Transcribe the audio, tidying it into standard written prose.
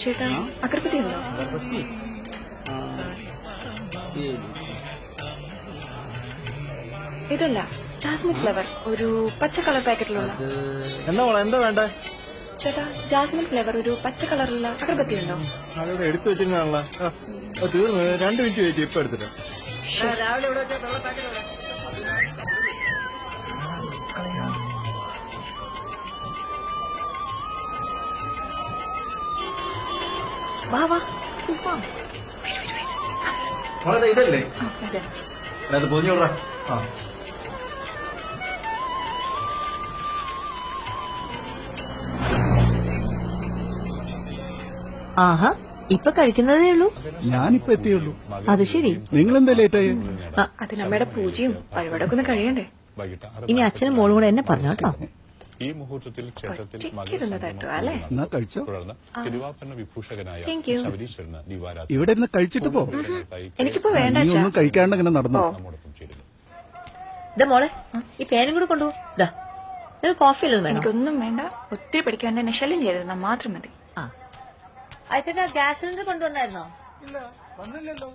ചേട്ടാ അഗർബത്തി ഉണ്ടോ? ഇതല്ല, ജാസ്മിൻ ഫ്ലേവർ, ഒരു പച്ച കളർ പാക്കറ്റിലുള്ള. എന്താ വേണ്ടേ? ചേട്ടാ ജാസ്മിൻ ഫ്ലേവർ ഒരു പച്ച കളറുള്ള അഗർബത്തി ഉണ്ടോ? അതോടെ എടുത്തു വെച്ചിരുന്നാണല്ലോ. തീർന്നു, 2 മിനിറ്റ് വെയിറ്റ്, ഇപ്പൊ എടുത്തിട്ട്. വാ വാ. ഇതല്ലേ അതെ. പൊതിഞ്ഞോടാ. ആഹാ, ഇപ്പൊ കഴിക്കുന്നതേ ഉള്ളൂ. ഞാനിപ്പോ എത്തിയുള്ളൂ. അത് ശരി. നിങ്ങൾ എന്താ ലേറ്റായി? അതിന് അമ്മയുടെ പൂജയും വഴിപാടൊക്കെ ഒന്ന് കഴിയണ്ടേ? ഇനി അച്ഛനും മോളും കൂടെ എന്നെ പറഞ്ഞു കേട്ടോ. ഈ മുഹൂർത്തത്തിൽ ക്ഷേത്രത്തിൽ അല്ലേ? എന്നാ കഴിച്ചോ. തുടർന്ന് തിരുവാഭരണ വിഭൂഷകനായ Thank you. ശബരീശ്വരന് ദിവാരാത്രി ഇവിടെ ഇരുന്ന് കഴിച്ചിട്ട് പോ. എനിക്കിപ്പോ വേണ്ട നീ അച്ഛാ. ഒന്നും കഴിക്കാണ്ട് ഇങ്ങനെ നടന്നോ. നമ്മോടൊപ്പം ചേരുന്നു. ഇതാ മോളെ, ഈ പേനും കൂടെ കൊണ്ടുപോ. കോഫി അല്ലതും വേണം. എനിക്കൊന്നും വേണ്ട. ഒത്തിരി പഠിക്കാൻ എന്നെ ശല്യം ചെയ്തിരുന്ന മാത്രം മതി. ഗ്യാസ് സിലിണ്ടർ കൊണ്ടുവന്നായിരുന്നോ? ഇല്ല, വന്നില്ലല്ലോ.